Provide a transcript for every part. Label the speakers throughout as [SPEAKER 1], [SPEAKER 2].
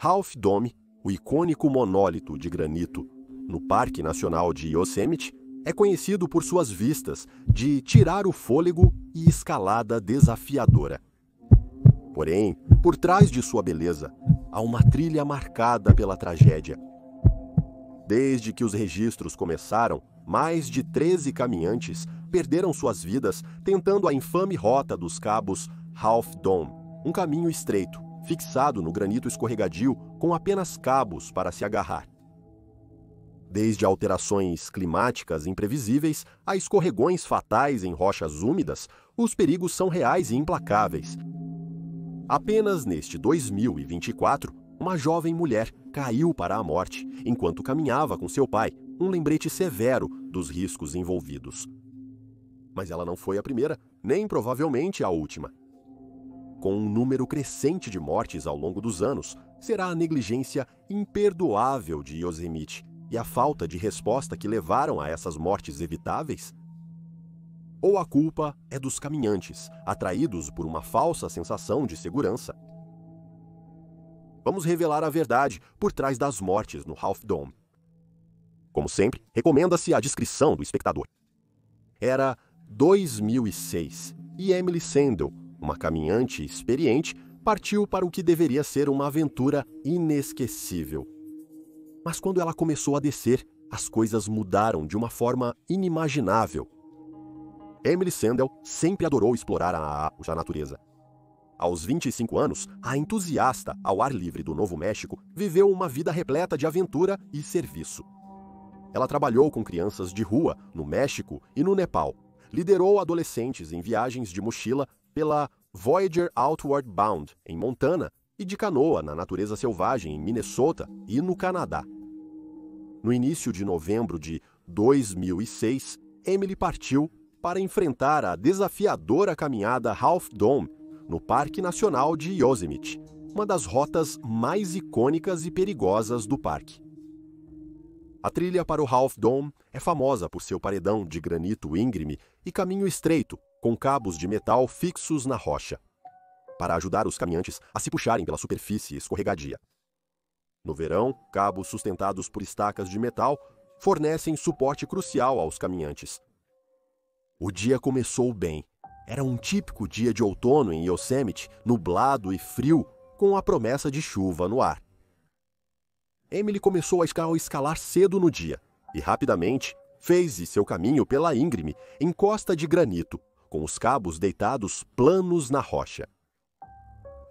[SPEAKER 1] Half Dome, o icônico monólito de granito no Parque Nacional de Yosemite, é conhecido por suas vistas de tirar o fôlego e escalada desafiadora. Porém, por trás de sua beleza, há uma trilha marcada pela tragédia. Desde que os registros começaram, mais de 13 caminhantes perderam suas vidas tentando a infame rota dos cabos Half Dome, um caminho estreito, fixado no granito escorregadio com apenas cabos para se agarrar. Desde alterações climáticas imprevisíveis a escorregões fatais em rochas úmidas, os perigos são reais e implacáveis. Apenas neste 2024, uma jovem mulher caiu para a morte enquanto caminhava com seu pai, um lembrete severo dos riscos envolvidos. Mas ela não foi a primeira, nem provavelmente a última. Com um número crescente de mortes ao longo dos anos, será a negligência imperdoável de Yosemite e a falta de resposta que levaram a essas mortes evitáveis? Ou a culpa é dos caminhantes, atraídos por uma falsa sensação de segurança? Vamos revelar a verdade por trás das mortes no Half Dome. Como sempre, recomenda-se a discrição do espectador. Era 2006 e Emily Sandel, uma caminhante experiente, partiu para o que deveria ser uma aventura inesquecível. Mas quando ela começou a descer, as coisas mudaram de uma forma inimaginável. Emily Sandel sempre adorou explorar a natureza. Aos 25 anos, a entusiasta ao ar livre do Novo México viveu uma vida repleta de aventura e serviço. Ela trabalhou com crianças de rua no México e no Nepal, liderou adolescentes em viagens de mochila pela Voyager Outward Bound, em Montana, e de canoa na natureza selvagem em Minnesota e no Canadá. No início de novembro de 2006, Emily partiu para enfrentar a desafiadora caminhada Half Dome no Parque Nacional de Yosemite, uma das rotas mais icônicas e perigosas do parque. A trilha para o Half Dome é famosa por seu paredão de granito íngreme e caminho estreito, com cabos de metal fixos na rocha, para ajudar os caminhantes a se puxarem pela superfície escorregadia. No verão, cabos sustentados por estacas de metal fornecem suporte crucial aos caminhantes. O dia começou bem. Era um típico dia de outono em Yosemite, nublado e frio, com a promessa de chuva no ar. Emily começou a escalar cedo no dia e, rapidamente, fez seu caminho pela íngreme encosta de granito, com os cabos deitados planos na rocha.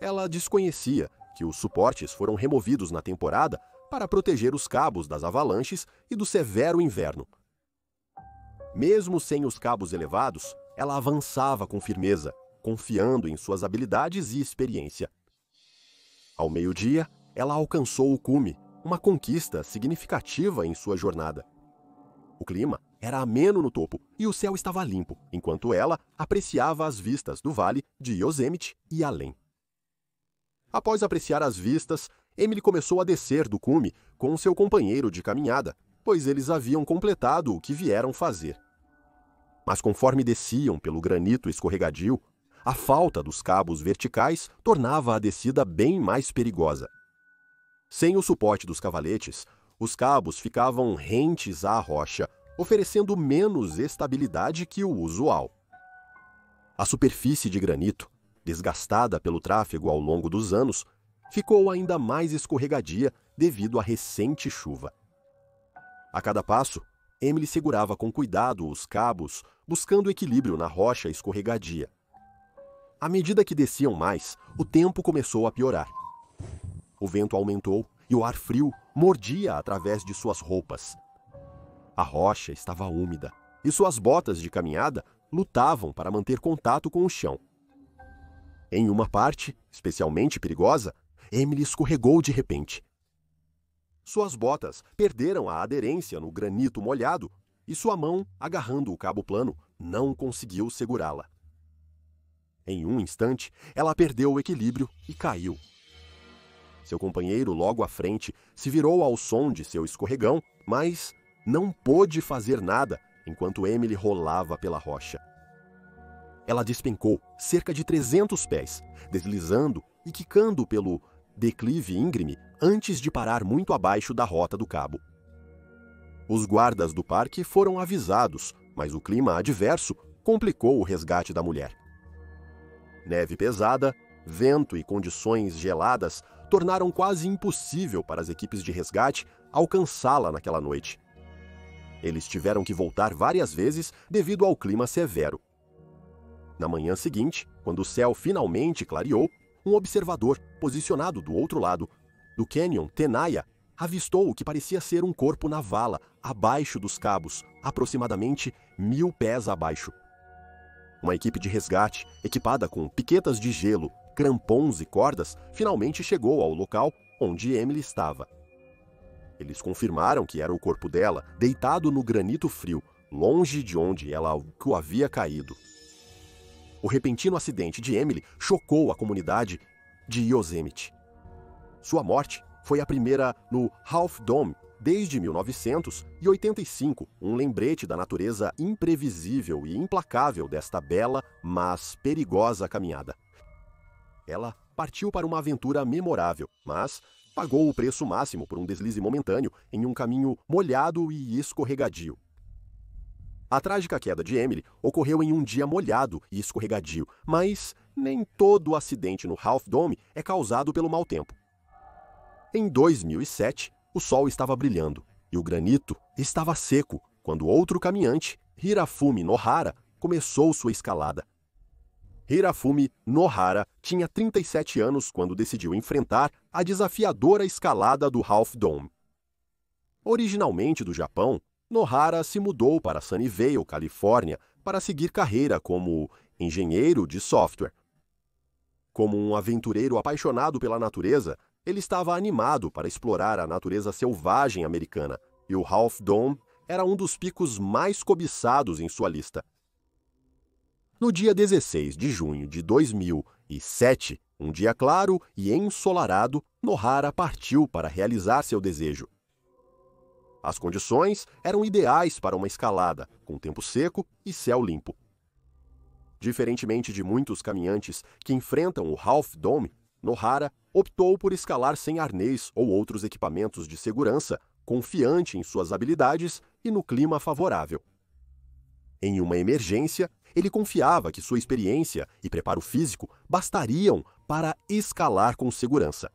[SPEAKER 1] Ela desconhecia que os suportes foram removidos na temporada para proteger os cabos das avalanches e do severo inverno. Mesmo sem os cabos elevados, ela avançava com firmeza, confiando em suas habilidades e experiência. Ao meio-dia, ela alcançou o cume, uma conquista significativa em sua jornada. O clima era ameno no topo e o céu estava limpo, enquanto ela apreciava as vistas do vale de Yosemite e além. Após apreciar as vistas, Emily começou a descer do cume com seu companheiro de caminhada, pois eles haviam completado o que vieram fazer. Mas conforme desciam pelo granito escorregadio, a falta dos cabos verticais tornava a descida bem mais perigosa. Sem o suporte dos cavaletes, os cabos ficavam rentes à rocha, oferecendo menos estabilidade que o usual. A superfície de granito, desgastada pelo tráfego ao longo dos anos, ficou ainda mais escorregadia devido à recente chuva. A cada passo, Emily segurava com cuidado os cabos, buscando equilíbrio na rocha escorregadia. À medida que desciam mais, o tempo começou a piorar. O vento aumentou e o ar frio mordia através de suas roupas. A rocha estava úmida e suas botas de caminhada lutavam para manter contato com o chão. Em uma parte, especialmente perigosa, Emily escorregou de repente. Suas botas perderam a aderência no granito molhado e sua mão, agarrando o cabo plano, não conseguiu segurá-la. Em um instante, ela perdeu o equilíbrio e caiu. Seu companheiro, logo à frente, se virou ao som de seu escorregão, mas não pôde fazer nada enquanto Emily rolava pela rocha. Ela despencou cerca de 300 pés, deslizando e quicando pelo declive íngreme antes de parar muito abaixo da rota do cabo. Os guardas do parque foram avisados, mas o clima adverso complicou o resgate da mulher. Neve pesada, vento e condições geladas tornaram quase impossível para as equipes de resgate alcançá-la naquela noite. Eles tiveram que voltar várias vezes devido ao clima severo. Na manhã seguinte, quando o céu finalmente clareou, um observador, posicionado do outro lado do Canyon Tenaya, avistou o que parecia ser um corpo na vala, abaixo dos cabos, aproximadamente 1000 pés abaixo. Uma equipe de resgate, equipada com piquetas de gelo, crampons e cordas, finalmente chegou ao local onde Emily estava. Eles confirmaram que era o corpo dela, deitado no granito frio, longe de onde ela o havia caído. O repentino acidente de Emily chocou a comunidade de Yosemite. Sua morte foi a primeira no Half Dome desde 1985, um lembrete da natureza imprevisível e implacável desta bela, mas perigosa caminhada. Ela partiu para uma aventura memorável, mas pagou o preço máximo por um deslize momentâneo em um caminho molhado e escorregadio. A trágica queda de Emily ocorreu em um dia molhado e escorregadio, mas nem todo o acidente no Half Dome é causado pelo mau tempo. Em 2007, o sol estava brilhando e o granito estava seco quando outro caminhante, Hirafumi Nohara, começou sua escalada. Hirafumi Nohara tinha 37 anos quando decidiu enfrentar a desafiadora escalada do Half Dome. Originalmente do Japão, Nohara se mudou para Sunnyvale, Califórnia, para seguir carreira como engenheiro de software. Como um aventureiro apaixonado pela natureza, ele estava animado para explorar a natureza selvagem americana, e o Half Dome era um dos picos mais cobiçados em sua lista. No dia 16 de junho de 2007, um dia claro e ensolarado, Nohara partiu para realizar seu desejo. As condições eram ideais para uma escalada, com tempo seco e céu limpo. Diferentemente de muitos caminhantes que enfrentam o Half Dome, Nohara optou por escalar sem arnês ou outros equipamentos de segurança, confiante em suas habilidades e no clima favorável. Em uma emergência, ele confiava que sua experiência e preparo físico bastariam para escalar com segurança.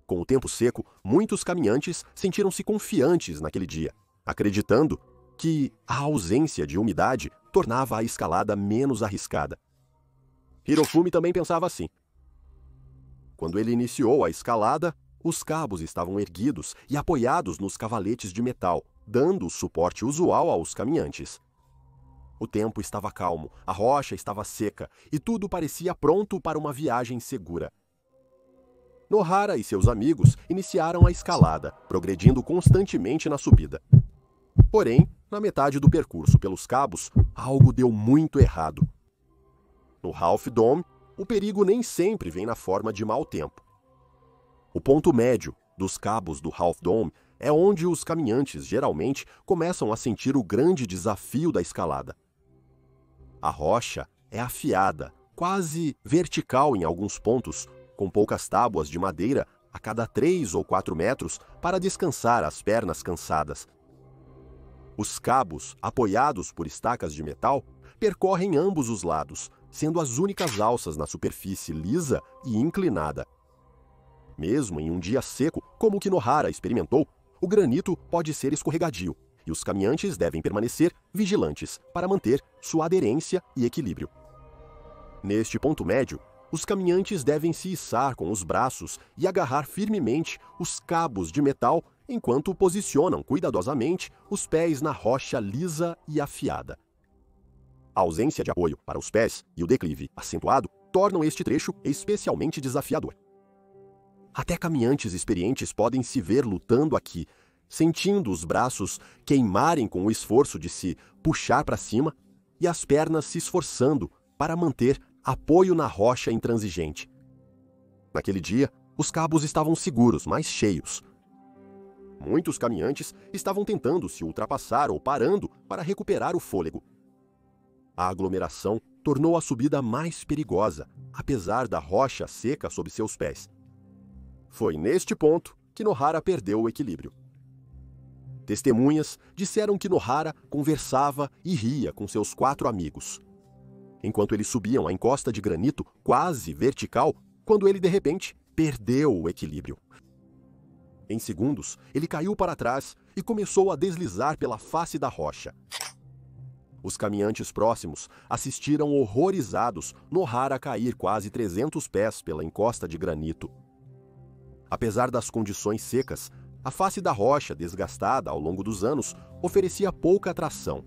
[SPEAKER 1] Com o tempo seco, muitos caminhantes sentiram-se confiantes naquele dia, acreditando que a ausência de umidade tornava a escalada menos arriscada. Hirofumi também pensava assim. Quando ele iniciou a escalada, os cabos estavam erguidos e apoiados nos cavaletes de metal, dando o suporte usual aos caminhantes. O tempo estava calmo, a rocha estava seca e tudo parecia pronto para uma viagem segura. Nohara e seus amigos iniciaram a escalada, progredindo constantemente na subida. Porém, na metade do percurso pelos cabos, algo deu muito errado. No Half Dome, o perigo nem sempre vem na forma de mau tempo. O ponto médio dos cabos do Half Dome é onde os caminhantes geralmente começam a sentir o grande desafio da escalada. A rocha é afiada, quase vertical em alguns pontos, com poucas tábuas de madeira a cada 3 ou 4 metros para descansar as pernas cansadas. Os cabos, apoiados por estacas de metal, percorrem ambos os lados, sendo as únicas alças na superfície lisa e inclinada. Mesmo em um dia seco, como o que Nohara experimentou, o granito pode ser escorregadio, e os caminhantes devem permanecer vigilantes para manter sua aderência e equilíbrio. Neste ponto médio, os caminhantes devem se içar com os braços e agarrar firmemente os cabos de metal enquanto posicionam cuidadosamente os pés na rocha lisa e afiada. A ausência de apoio para os pés e o declive acentuado tornam este trecho especialmente desafiador. Até caminhantes experientes podem se ver lutando aqui, sentindo os braços queimarem com o esforço de se puxar para cima e as pernas se esforçando para manter apoio na rocha intransigente. Naquele dia, os cabos estavam seguros, mas cheios. Muitos caminhantes estavam tentando se ultrapassar ou parando para recuperar o fôlego. A aglomeração tornou a subida mais perigosa, apesar da rocha seca sob seus pés. Foi neste ponto que Nohara perdeu o equilíbrio. Testemunhas disseram que Nohara conversava e ria com seus 4 amigos, enquanto eles subiam a encosta de granito quase vertical, quando ele de repente perdeu o equilíbrio. Em segundos, ele caiu para trás e começou a deslizar pela face da rocha. Os caminhantes próximos assistiram horrorizados Nohara cair quase 300 pés pela encosta de granito. Apesar das condições secas, a face da rocha, desgastada ao longo dos anos, oferecia pouca tração.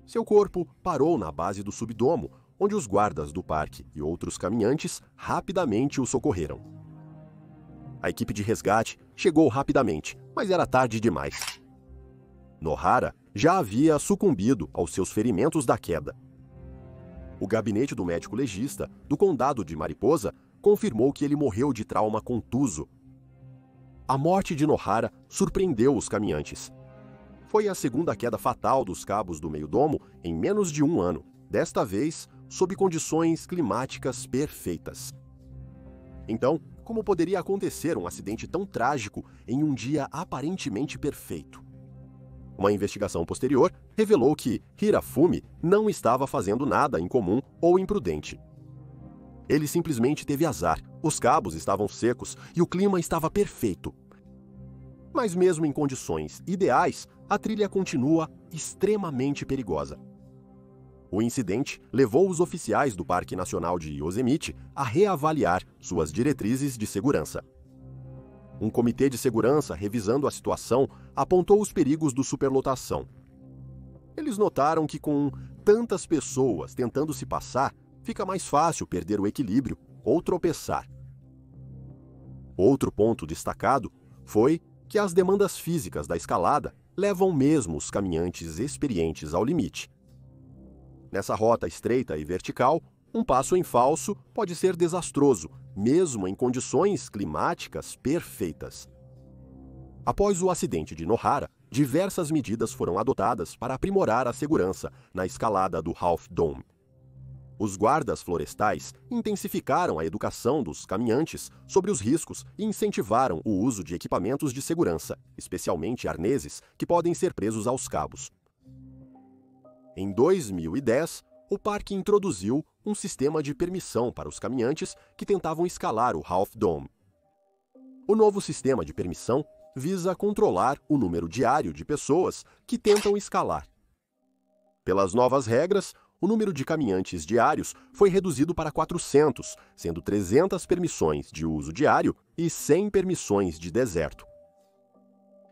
[SPEAKER 1] Seu corpo parou na base do subdomo, onde os guardas do parque e outros caminhantes rapidamente o socorreram. A equipe de resgate chegou rapidamente, mas era tarde demais. Nohara já havia sucumbido aos seus ferimentos da queda. O gabinete do médico legista do condado de Mariposa confirmou que ele morreu de trauma contuso. A morte de Nohara surpreendeu os caminhantes. Foi a segunda queda fatal dos cabos do meio-domo em menos de 1 ano, desta vez sob condições climáticas perfeitas. Então, como poderia acontecer um acidente tão trágico em um dia aparentemente perfeito? Uma investigação posterior revelou que Hirafumi não estava fazendo nada incomum ou imprudente. Ele simplesmente teve azar, os cabos estavam secos e o clima estava perfeito. Mas mesmo em condições ideais, a trilha continua extremamente perigosa. O incidente levou os oficiais do Parque Nacional de Yosemite a reavaliar suas diretrizes de segurança. Um comitê de segurança, revisando a situação, apontou os perigos da superlotação. Eles notaram que com tantas pessoas tentando se passar, fica mais fácil perder o equilíbrio ou tropeçar. Outro ponto destacado foi que as demandas físicas da escalada levam mesmo os caminhantes experientes ao limite. Nessa rota estreita e vertical, um passo em falso pode ser desastroso, mesmo em condições climáticas perfeitas. Após o acidente de Nohara, diversas medidas foram adotadas para aprimorar a segurança na escalada do Half Dome. Os guardas florestais intensificaram a educação dos caminhantes sobre os riscos e incentivaram o uso de equipamentos de segurança, especialmente arneses que podem ser presos aos cabos. Em 2010, o parque introduziu um sistema de permissão para os caminhantes que tentavam escalar o Half Dome. O novo sistema de permissão visa controlar o número diário de pessoas que tentam escalar. Pelas novas regras, o número de caminhantes diários foi reduzido para 400, sendo 300 permissões de uso diário e 100 permissões de deserto.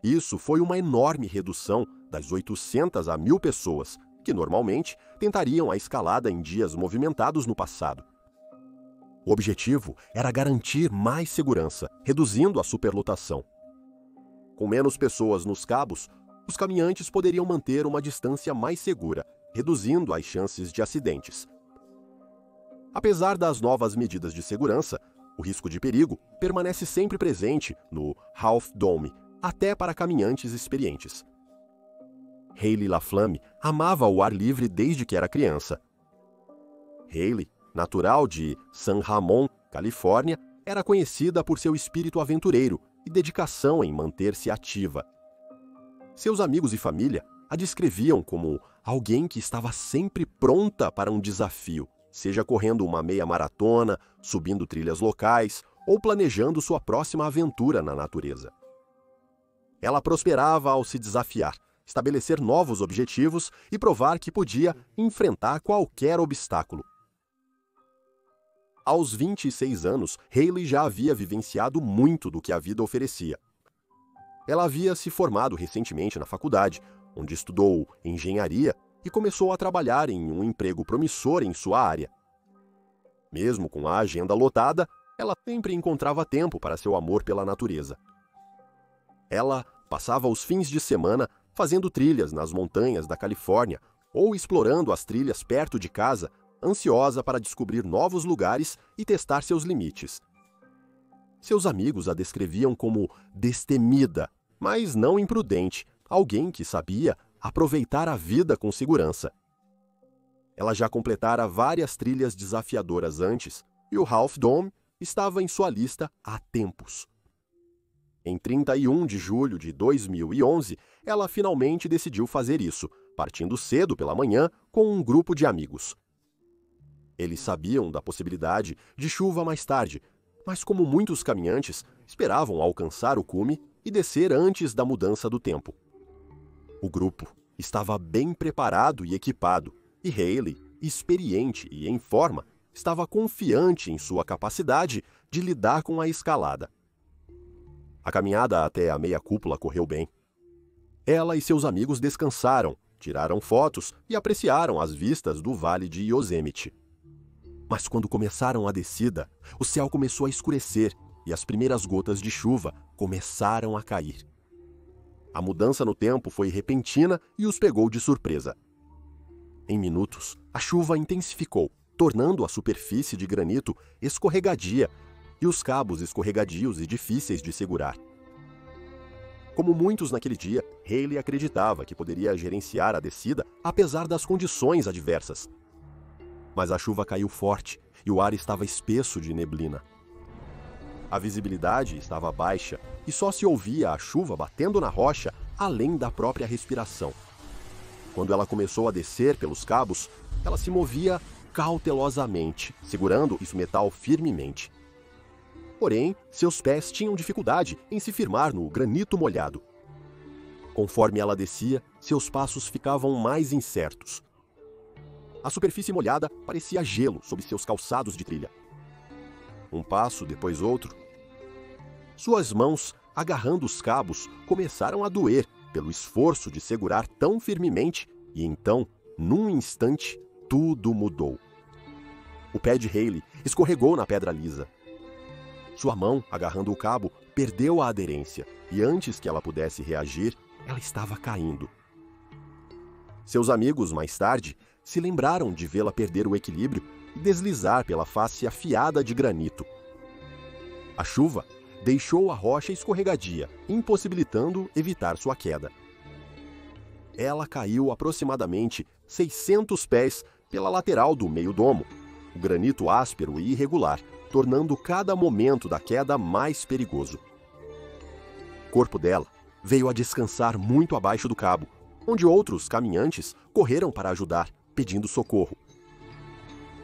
[SPEAKER 1] Isso foi uma enorme redução das 800 a 1.000 pessoas, que normalmente tentariam a escalada em dias movimentados no passado. O objetivo era garantir mais segurança, reduzindo a superlotação. Com menos pessoas nos cabos, os caminhantes poderiam manter uma distância mais segura, reduzindo as chances de acidentes. Apesar das novas medidas de segurança, o risco de perigo permanece sempre presente no Half Dome, até para caminhantes experientes. Hayley LaFlamme amava o ar livre desde que era criança. Hayley, natural de San Ramon, Califórnia, era conhecida por seu espírito aventureiro e dedicação em manter-se ativa. Seus amigos e família a descreviam como alguém que estava sempre pronta para um desafio, seja correndo uma meia maratona, subindo trilhas locais ou planejando sua próxima aventura na natureza. Ela prosperava ao se desafiar, estabelecer novos objetivos e provar que podia enfrentar qualquer obstáculo. Aos 26 anos, Hayley já havia vivenciado muito do que a vida oferecia. Ela havia se formado recentemente na faculdade, onde estudou engenharia e começou a trabalhar em um emprego promissor em sua área. Mesmo com a agenda lotada, ela sempre encontrava tempo para seu amor pela natureza. Ela passava os fins de semana fazendo trilhas nas montanhas da Califórnia ou explorando as trilhas perto de casa, ansiosa para descobrir novos lugares e testar seus limites. Seus amigos a descreviam como destemida, mas não imprudente, alguém que sabia aproveitar a vida com segurança. Ela já completara várias trilhas desafiadoras antes, e o Half Dome estava em sua lista há tempos. Em 31 de julho de 2011, ela finalmente decidiu fazer isso, partindo cedo pela manhã com um grupo de amigos. Eles sabiam da possibilidade de chuva mais tarde, mas como muitos caminhantes, esperavam alcançar o cume e descer antes da mudança do tempo. O grupo estava bem preparado e equipado, e Hayley, experiente e em forma, estava confiante em sua capacidade de lidar com a escalada. A caminhada até a meia cúpula correu bem. Ela e seus amigos descansaram, tiraram fotos e apreciaram as vistas do Vale de Yosemite. Mas quando começaram a descida, o céu começou a escurecer e as primeiras gotas de chuva começaram a cair. A mudança no tempo foi repentina e os pegou de surpresa. Em minutos, a chuva intensificou, tornando a superfície de granito escorregadia e os cabos escorregadios e difíceis de segurar. Como muitos naquele dia, Hayley acreditava que poderia gerenciar a descida apesar das condições adversas. Mas a chuva caiu forte e o ar estava espesso de neblina. A visibilidade estava baixa e só se ouvia a chuva batendo na rocha além da própria respiração. Quando ela começou a descer pelos cabos, ela se movia cautelosamente, segurando o metal firmemente. Porém, seus pés tinham dificuldade em se firmar no granito molhado. Conforme ela descia, seus passos ficavam mais incertos. A superfície molhada parecia gelo sob seus calçados de trilha. Um passo depois outro. Suas mãos, agarrando os cabos, começaram a doer pelo esforço de segurar tão firmemente e então, num instante, tudo mudou. O pé de Hayley escorregou na pedra lisa. Sua mão, agarrando o cabo, perdeu a aderência e antes que ela pudesse reagir, ela estava caindo. Seus amigos, mais tarde, se lembraram de vê-la perder o equilíbrio e deslizar pela face afiada de granito. A chuva deixou a rocha escorregadia, impossibilitando evitar sua queda. Ela caiu aproximadamente 600 pés pela lateral do meio-domo, o granito áspero e irregular, tornando cada momento da queda mais perigoso. O corpo dela veio a descansar muito abaixo do cabo, onde outros caminhantes correram para ajudar, pedindo socorro.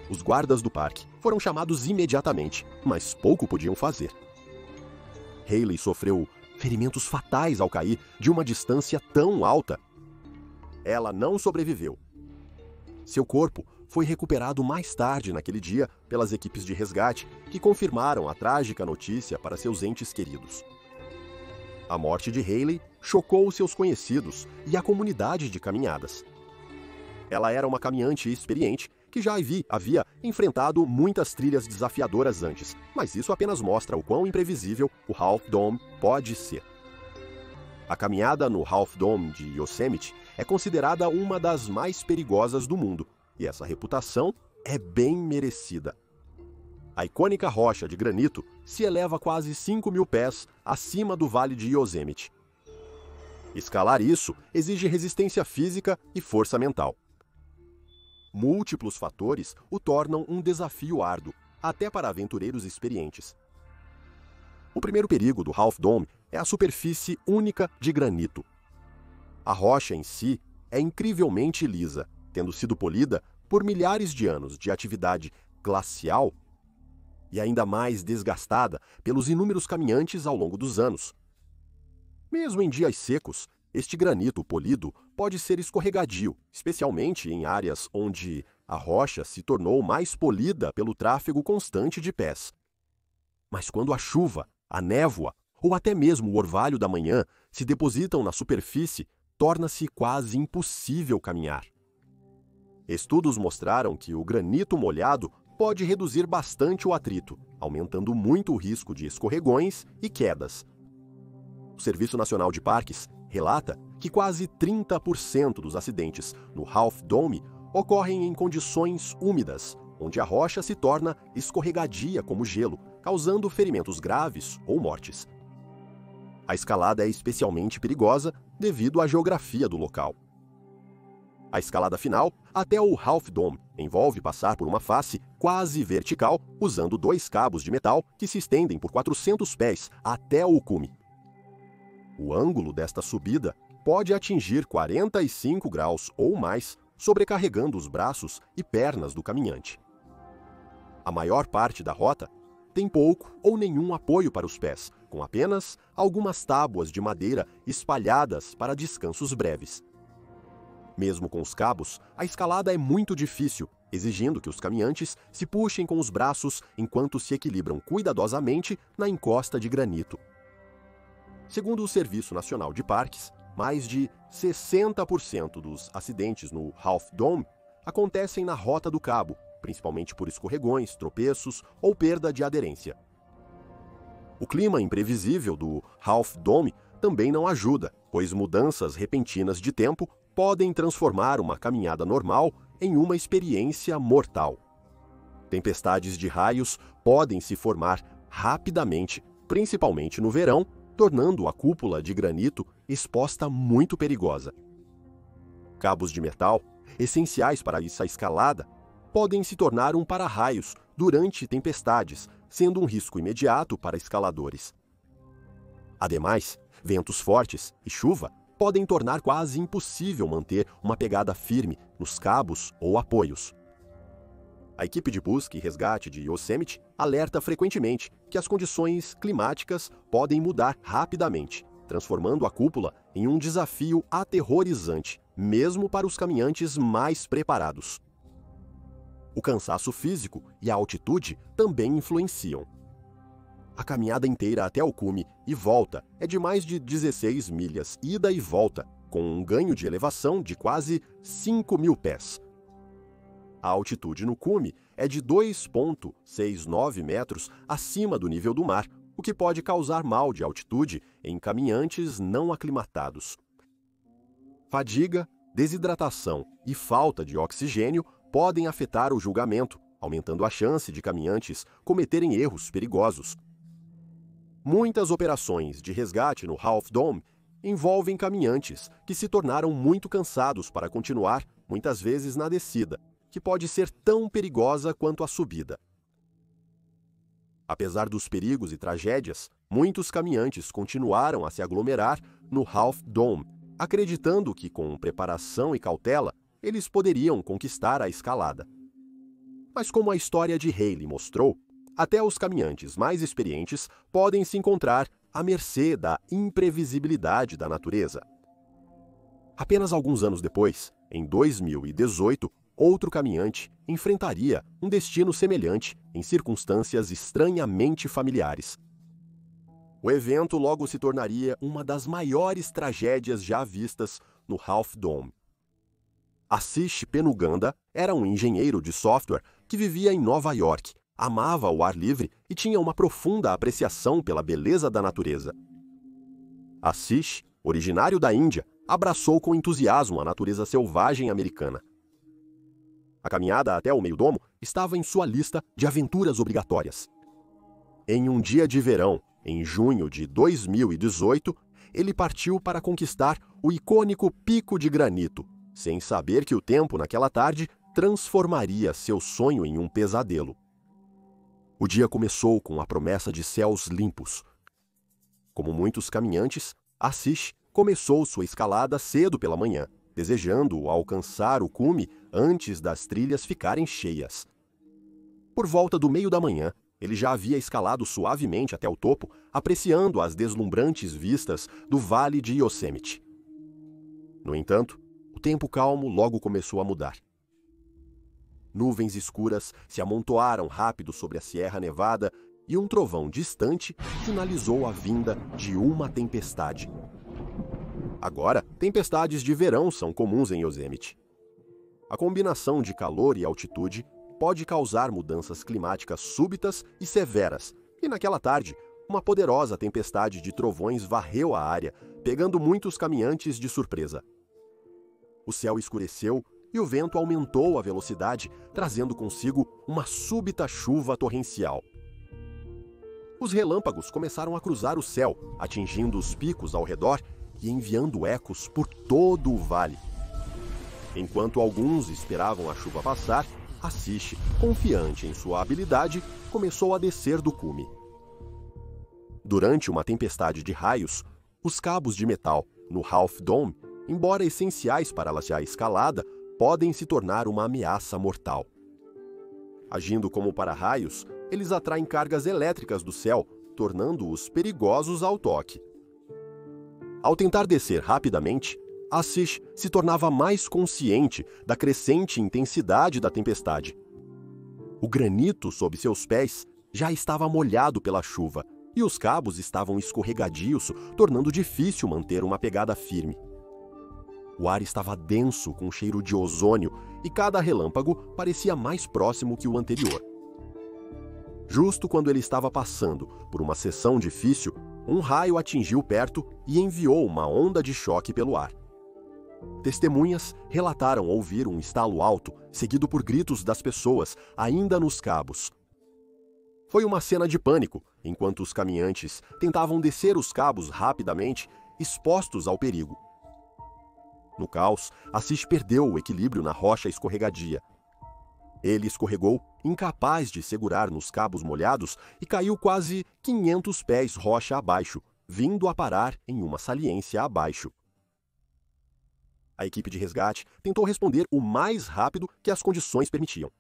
[SPEAKER 1] Os guardas do parque foram chamados imediatamente, mas pouco podiam fazer. Hayley sofreu ferimentos fatais ao cair de uma distância tão alta. Ela não sobreviveu. Seu corpo foi recuperado mais tarde naquele dia pelas equipes de resgate que confirmaram a trágica notícia para seus entes queridos. A morte de Hayley chocou seus conhecidos e a comunidade de caminhadas. Ela era uma caminhante experiente que já havia enfrentado muitas trilhas desafiadoras antes, mas isso apenas mostra o quão imprevisível o Half Dome pode ser. A caminhada no Half Dome de Yosemite é considerada uma das mais perigosas do mundo, e essa reputação é bem merecida. A icônica rocha de granito se eleva quase 5.000 pés acima do Vale de Yosemite. Escalar isso exige resistência física e força mental. Múltiplos fatores o tornam um desafio árduo, até para aventureiros experientes. O primeiro perigo do Half Dome é a superfície única de granito. A rocha em si é incrivelmente lisa, tendo sido polida por milhares de anos de atividade glacial e ainda mais desgastada pelos inúmeros caminhantes ao longo dos anos. Mesmo em dias secos, este granito polido pode ser escorregadio, especialmente em áreas onde a rocha se tornou mais polida pelo tráfego constante de pés. Mas quando a chuva, a névoa ou até mesmo o orvalho da manhã se depositam na superfície, torna-se quase impossível caminhar. Estudos mostraram que o granito molhado pode reduzir bastante o atrito, aumentando muito o risco de escorregões e quedas. O Serviço Nacional de Parques relata que quase 30% dos acidentes no Half Dome ocorrem em condições úmidas, onde a rocha se torna escorregadia como gelo, causando ferimentos graves ou mortes. A escalada é especialmente perigosa devido à geografia do local. A escalada final, até o Half Dome, envolve passar por uma face quase vertical, usando 2 cabos de metal que se estendem por 400 pés até o cume. O ângulo desta subida pode atingir 45 graus ou mais, sobrecarregando os braços e pernas do caminhante. A maior parte da rota tem pouco ou nenhum apoio para os pés, com apenas algumas tábuas de madeira espalhadas para descansos breves. Mesmo com os cabos, a escalada é muito difícil, exigindo que os caminhantes se puxem com os braços enquanto se equilibram cuidadosamente na encosta de granito. Segundo o Serviço Nacional de Parques, mais de 60% dos acidentes no Half Dome acontecem na Rota do Cabo, principalmente por escorregões, tropeços ou perda de aderência. O clima imprevisível do Half Dome também não ajuda, pois mudanças repentinas de tempo podem transformar uma caminhada normal em uma experiência mortal. Tempestades de raios podem se formar rapidamente, principalmente no verão, tornando a cúpula de granito exposta muito perigosa. Cabos de metal, essenciais para essa escalada, podem se tornar um para-raios durante tempestades, sendo um risco imediato para escaladores. Ademais, ventos fortes e chuva podem tornar quase impossível manter uma pegada firme nos cabos ou apoios. A equipe de busca e resgate de Yosemite alerta frequentemente que as condições climáticas podem mudar rapidamente, transformando a cúpula em um desafio aterrorizante, mesmo para os caminhantes mais preparados. O cansaço físico e a altitude também influenciam. A caminhada inteira até o cume e volta é de mais de 16 milhas, ida e volta, com um ganho de elevação de quase 5.000 pés. A altitude no cume é de 2,69 metros acima do nível do mar, o que pode causar mal de altitude em caminhantes não aclimatados. Fadiga, desidratação e falta de oxigênio podem afetar o julgamento, aumentando a chance de caminhantes cometerem erros perigosos. Muitas operações de resgate no Half Dome envolvem caminhantes que se tornaram muito cansados para continuar, muitas vezes na descida, que pode ser tão perigosa quanto a subida. Apesar dos perigos e tragédias, muitos caminhantes continuaram a se aglomerar no Half Dome, acreditando que, com preparação e cautela, eles poderiam conquistar a escalada. Mas como a história de Haley mostrou, até os caminhantes mais experientes podem se encontrar à mercê da imprevisibilidade da natureza. Apenas alguns anos depois, em 2018, outro caminhante enfrentaria um destino semelhante em circunstâncias estranhamente familiares. O evento logo se tornaria uma das maiores tragédias já vistas no Half Dome. Ashish Penuganda era um engenheiro de software que vivia em Nova York, amava o ar livre e tinha uma profunda apreciação pela beleza da natureza. Ashish, originário da Índia, abraçou com entusiasmo a natureza selvagem americana. A caminhada até o meio-domo estava em sua lista de aventuras obrigatórias. Em um dia de verão, em junho de 2018, ele partiu para conquistar o icônico Pico de Granito, sem saber que o tempo naquela tarde transformaria seu sonho em um pesadelo. O dia começou com a promessa de céus limpos. Como muitos caminhantes, Ashish começou sua escalada cedo pela manhã, desejando alcançar o cume antes das trilhas ficarem cheias. Por volta do meio da manhã, ele já havia escalado suavemente até o topo, apreciando as deslumbrantes vistas do Vale de Yosemite. No entanto, o tempo calmo logo começou a mudar. Nuvens escuras se amontoaram rápido sobre a Sierra Nevada e um trovão distante sinalizou a vinda de uma tempestade. Agora, tempestades de verão são comuns em Yosemite. A combinação de calor e altitude pode causar mudanças climáticas súbitas e severas, e naquela tarde, uma poderosa tempestade de trovões varreu a área, pegando muitos caminhantes de surpresa. O céu escureceu e o vento aumentou a velocidade, trazendo consigo uma súbita chuva torrencial. Os relâmpagos começaram a cruzar o céu, atingindo os picos ao redor e enviando ecos por todo o vale. Enquanto alguns esperavam a chuva passar, Ashish, confiante em sua habilidade, começou a descer do cume. Durante uma tempestade de raios, os cabos de metal no Half Dome, embora essenciais para a escalada, podem se tornar uma ameaça mortal. Agindo como para-raios, eles atraem cargas elétricas do céu, tornando-os perigosos ao toque. Ao tentar descer rapidamente, Ashish se tornava mais consciente da crescente intensidade da tempestade. O granito sob seus pés já estava molhado pela chuva e os cabos estavam escorregadios, tornando difícil manter uma pegada firme. O ar estava denso com cheiro de ozônio e cada relâmpago parecia mais próximo que o anterior. Justo quando ele estava passando por uma seção difícil, um raio atingiu perto e enviou uma onda de choque pelo ar. Testemunhas relataram ouvir um estalo alto, seguido por gritos das pessoas, ainda nos cabos. Foi uma cena de pânico, enquanto os caminhantes tentavam descer os cabos rapidamente, expostos ao perigo. No caos, Ashish perdeu o equilíbrio na rocha escorregadia. Ele escorregou, incapaz de segurar nos cabos molhados, e caiu quase 500 pés rocha abaixo, vindo a parar em uma saliência abaixo. A equipe de resgate tentou responder o mais rápido que as condições permitiam.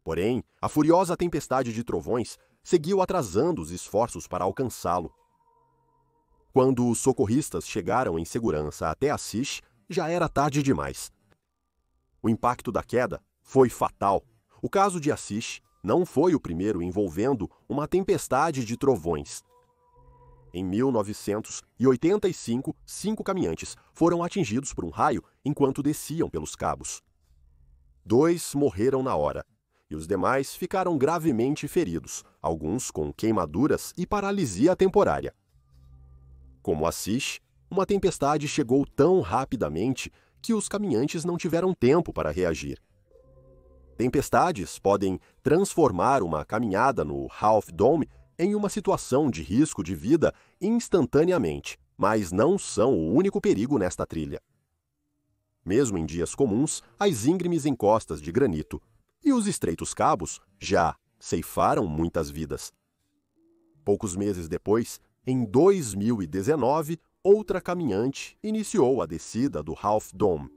[SPEAKER 1] Porém, a furiosa tempestade de trovões seguiu atrasando os esforços para alcançá-lo. Quando os socorristas chegaram em segurança até Ashish, já era tarde demais. O impacto da queda foi fatal. O caso de Ashish não foi o primeiro envolvendo uma tempestade de trovões. Em 1985, 5 caminhantes foram atingidos por um raio enquanto desciam pelos cabos. 2 morreram na hora, e os demais ficaram gravemente feridos, alguns com queimaduras e paralisia temporária. Como Ashish, uma tempestade chegou tão rapidamente que os caminhantes não tiveram tempo para reagir. Tempestades podem transformar uma caminhada no Half Dome em uma situação de risco de vida instantaneamente, mas não são o único perigo nesta trilha. Mesmo em dias comuns, as íngremes encostas de granito e os estreitos cabos já ceifaram muitas vidas. Poucos meses depois, em 2019, outra caminhante iniciou a descida do Half Dome.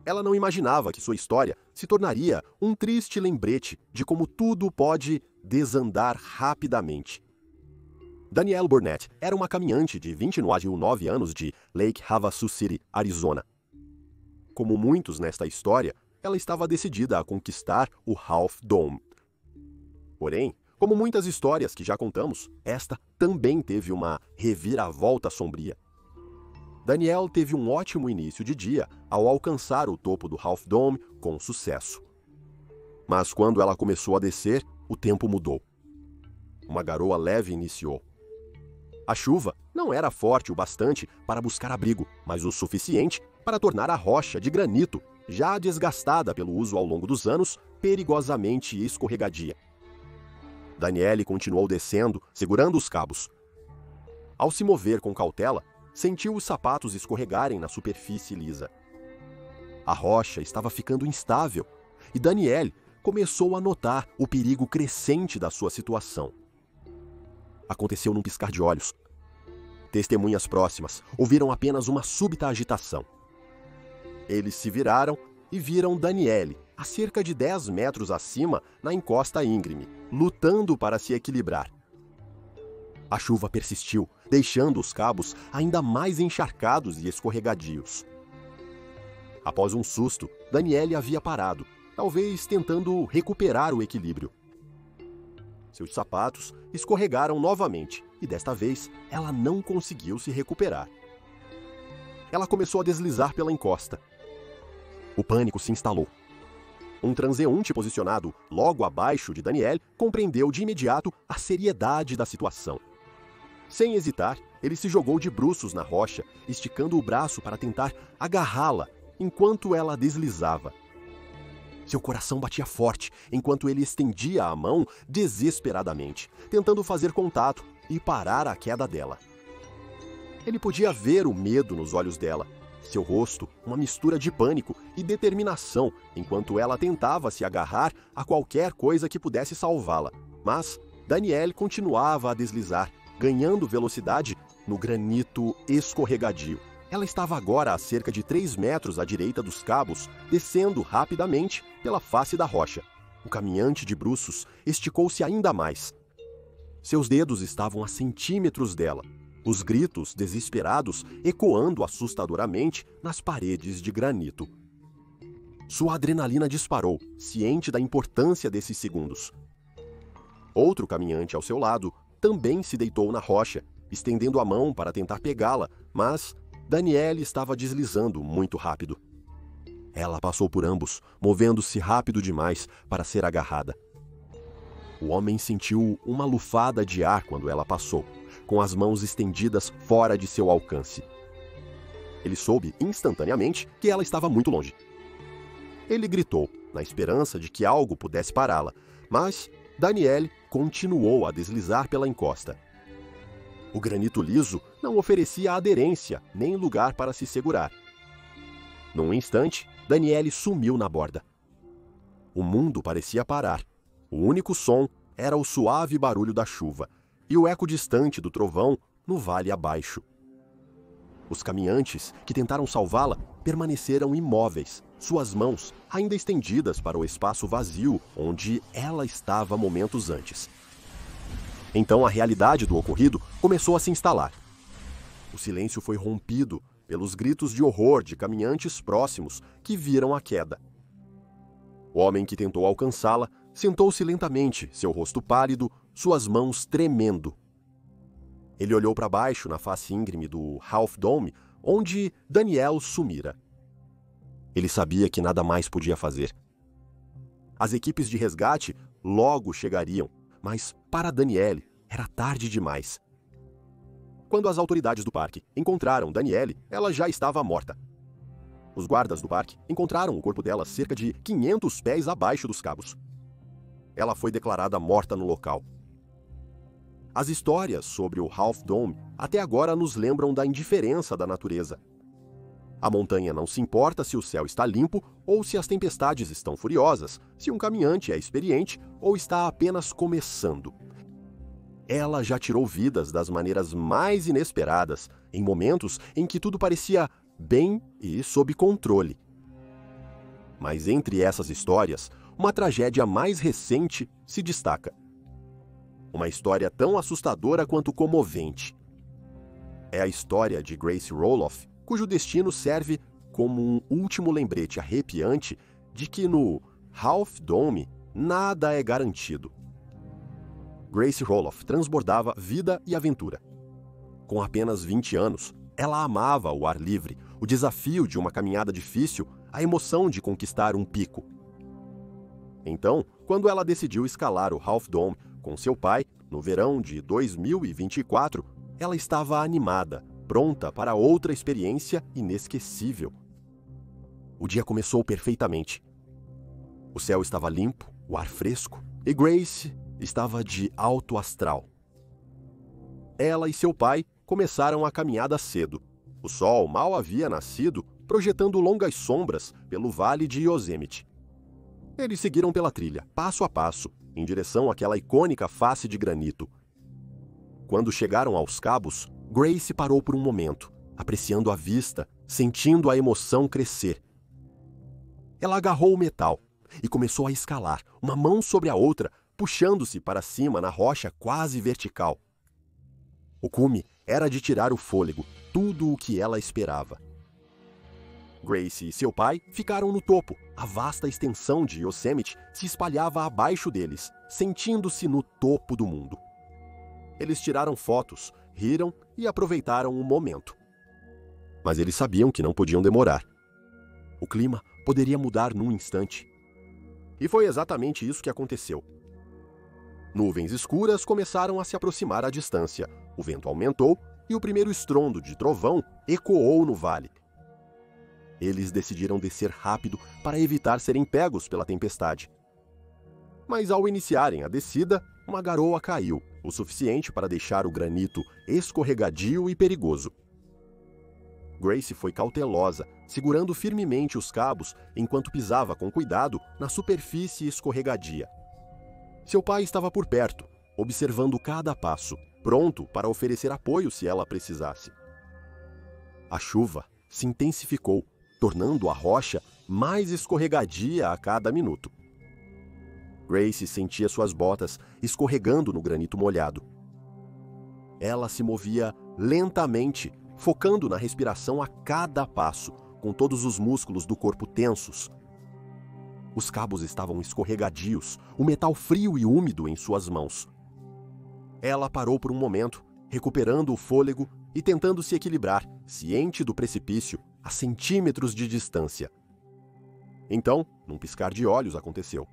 [SPEAKER 1] Ela não imaginava que sua história se tornaria um triste lembrete de como tudo pode desandar rapidamente. Danielle Burnett era uma caminhante de 29 anos de Lake Havasu City, Arizona. Como muitos nesta história, ela estava decidida a conquistar o Half Dome. Porém, como muitas histórias que já contamos, esta também teve uma reviravolta sombria. Danielle teve um ótimo início de dia ao alcançar o topo do Half Dome com sucesso. Mas quando ela começou a descer, o tempo mudou. Uma garoa leve iniciou. A chuva não era forte o bastante para buscar abrigo, mas o suficiente para tornar a rocha de granito, já desgastada pelo uso ao longo dos anos, perigosamente escorregadia. Danielle continuou descendo, segurando os cabos. Ao se mover com cautela, sentiu os sapatos escorregarem na superfície lisa. A rocha estava ficando instável e Danielle começou a notar o perigo crescente da sua situação. Aconteceu num piscar de olhos. Testemunhas próximas ouviram apenas uma súbita agitação. Eles se viraram e viram Danielle, a cerca de 10 metros acima, na encosta íngreme, lutando para se equilibrar. A chuva persistiu, deixando os cabos ainda mais encharcados e escorregadios. Após um susto, Danielle havia parado, talvez tentando recuperar o equilíbrio. Seus sapatos escorregaram novamente e desta vez ela não conseguiu se recuperar. Ela começou a deslizar pela encosta. O pânico se instalou. Um transeunte posicionado logo abaixo de Danielle compreendeu de imediato a seriedade da situação. Sem hesitar, ele se jogou de bruços na rocha, esticando o braço para tentar agarrá-la enquanto ela deslizava. Seu coração batia forte enquanto ele estendia a mão desesperadamente, tentando fazer contato e parar a queda dela. Ele podia ver o medo nos olhos dela, Seu rosto, uma mistura de pânico e determinação, enquanto ela tentava se agarrar a qualquer coisa que pudesse salvá-la. Mas Danielle continuava a deslizar, ganhando velocidade no granito escorregadio. Ela estava agora a cerca de 3 metros à direita dos cabos, descendo rapidamente pela face da rocha. O caminhante de bruços esticou-se ainda mais. Seus dedos estavam a centímetros dela, os gritos desesperados ecoando assustadoramente nas paredes de granito. Sua adrenalina disparou, ciente da importância desses segundos. Outro caminhante ao seu lado também se deitou na rocha, estendendo a mão para tentar pegá-la, mas Danielle estava deslizando muito rápido. Ela passou por ambos, movendo-se rápido demais para ser agarrada. O homem sentiu uma lufada de ar quando ela passou, com as mãos estendidas fora de seu alcance. Ele soube instantaneamente que ela estava muito longe. Ele gritou, na esperança de que algo pudesse pará-la, mas Danielle continuou a deslizar pela encosta. O granito liso não oferecia aderência nem lugar para se segurar. Num instante, Danielle sumiu na borda. O mundo parecia parar. O único som era o suave barulho da chuva e o eco distante do trovão no vale abaixo. Os caminhantes que tentaram salvá-la permaneceram imóveis, suas mãos ainda estendidas para o espaço vazio onde ela estava momentos antes. Então a realidade do ocorrido começou a se instalar. O silêncio foi rompido pelos gritos de horror de caminhantes próximos que viram a queda. O homem que tentou alcançá-la sentou-se lentamente, seu rosto pálido, suas mãos tremendo. Ele olhou para baixo na face íngreme do Half Dome, onde Danielle sumira. Ele sabia que nada mais podia fazer. As equipes de resgate logo chegariam, mas para Danielle era tarde demais. Quando as autoridades do parque encontraram Danielle, ela já estava morta. Os guardas do parque encontraram o corpo dela cerca de 500 pés abaixo dos cabos. Ela foi declarada morta no local. As histórias sobre o Half Dome até agora nos lembram da indiferença da natureza. A montanha não se importa se o céu está limpo ou se as tempestades estão furiosas, se um caminhante é experiente ou está apenas começando. Ela já tirou vidas das maneiras mais inesperadas, em momentos em que tudo parecia bem e sob controle. Mas entre essas histórias, uma tragédia mais recente se destaca. Uma história tão assustadora quanto comovente. É a história de Grace Roloff, cujo destino serve como um último lembrete arrepiante de que no Half Dome nada é garantido. Grace Roloff transbordava vida e aventura. Com apenas 20 anos, ela amava o ar livre, o desafio de uma caminhada difícil, a emoção de conquistar um pico. Então, quando ela decidiu escalar o Half Dome com seu pai, no verão de 2024, ela estava animada, pronta para outra experiência inesquecível. O dia começou perfeitamente. O céu estava limpo, o ar fresco, e Grace estava de alto astral. Ela e seu pai começaram a caminhada cedo. O sol mal havia nascido, projetando longas sombras pelo vale de Yosemite. Eles seguiram pela trilha, passo a passo, em direção àquela icônica face de granito. Quando chegaram aos cabos, Grace parou por um momento, apreciando a vista, sentindo a emoção crescer. Ela agarrou o metal e começou a escalar, uma mão sobre a outra, puxando-se para cima na rocha quase vertical. O cume era de tirar o fôlego, tudo o que ela esperava. Grace e seu pai ficaram no topo. A vasta extensão de Yosemite se espalhava abaixo deles, sentindo-se no topo do mundo. Eles tiraram fotos, riram e aproveitaram o momento. Mas eles sabiam que não podiam demorar. O clima poderia mudar num instante. E foi exatamente isso que aconteceu. Nuvens escuras começaram a se aproximar à distância. O vento aumentou e o primeiro estrondo de trovão ecoou no vale. Eles decidiram descer rápido para evitar serem pegos pela tempestade. Mas ao iniciarem a descida, uma garoa caiu, o suficiente para deixar o granito escorregadio e perigoso. Grace foi cautelosa, segurando firmemente os cabos enquanto pisava com cuidado na superfície escorregadia. Seu pai estava por perto, observando cada passo, pronto para oferecer apoio se ela precisasse. A chuva se intensificou, tornando a rocha mais escorregadia a cada minuto. Grace sentia suas botas escorregando no granito molhado. Ela se movia lentamente, focando na respiração a cada passo, com todos os músculos do corpo tensos. Os cabos estavam escorregadios, o metal frio e úmido em suas mãos. Ela parou por um momento, recuperando o fôlego e tentando se equilibrar, ciente do precipício, a centímetros de distância. Então, num piscar de olhos, aconteceu.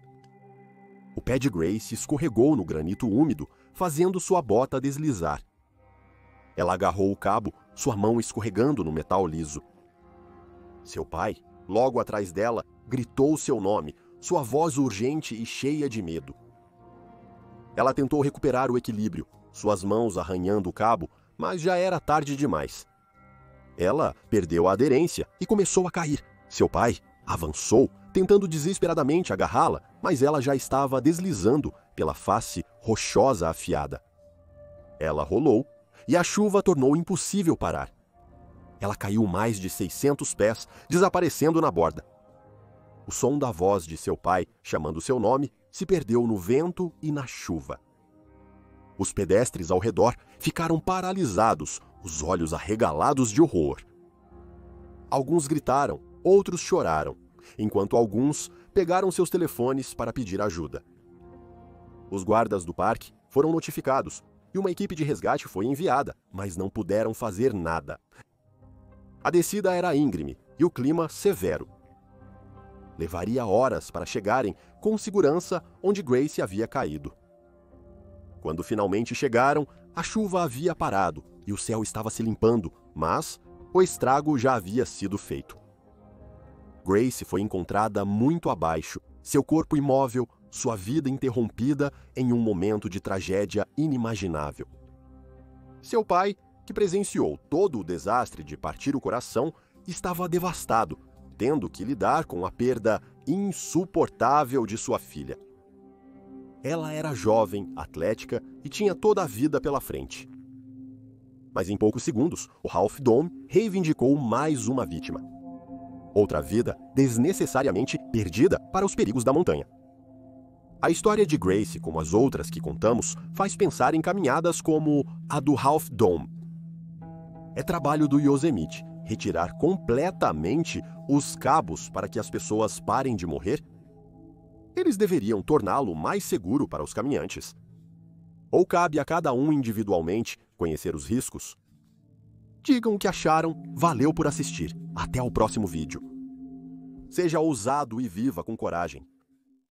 [SPEAKER 1] O pé de Grace escorregou no granito úmido, fazendo sua bota deslizar. Ela agarrou o cabo, sua mão escorregando no metal liso. Seu pai, logo atrás dela, gritou seu nome, sua voz urgente e cheia de medo. Ela tentou recuperar o equilíbrio, suas mãos arranhando o cabo, mas já era tarde demais. Ela perdeu a aderência e começou a cair. Seu pai avançou, tentando desesperadamente agarrá-la, mas ela já estava deslizando pela face rochosa afiada. Ela rolou e a chuva tornou impossível parar. Ela caiu mais de 600 pés, desaparecendo na borda. O som da voz de seu pai, chamando seu nome, se perdeu no vento e na chuva. Os pedestres ao redor ficaram paralisados, os olhos arregalados de horror. Alguns gritaram, outros choraram, enquanto alguns pegaram seus telefones para pedir ajuda. Os guardas do parque foram notificados e uma equipe de resgate foi enviada, mas não puderam fazer nada. A descida era íngreme e o clima severo. Levaria horas para chegarem com segurança onde Grace havia caído. Quando finalmente chegaram, a chuva havia parado e o céu estava se limpando, mas o estrago já havia sido feito. Grace foi encontrada muito abaixo, seu corpo imóvel, sua vida interrompida em um momento de tragédia inimaginável. Seu pai, que presenciou todo o desastre de partir o coração, estava devastado, tendo que lidar com a perda insuportável de sua filha. Ela era jovem, atlética e tinha toda a vida pela frente. Mas em poucos segundos, o Half Dome reivindicou mais uma vítima. Outra vida desnecessariamente perdida para os perigos da montanha. A história de Grace, como as outras que contamos, faz pensar em caminhadas como a do Half Dome. É trabalho do Yosemite retirar completamente os cabos para que as pessoas parem de morrer? Eles deveriam torná-lo mais seguro para os caminhantes. Ou cabe a cada um individualmente conhecer os riscos? Digam o que acharam, valeu por assistir. Até o próximo vídeo. Seja ousado e viva com coragem.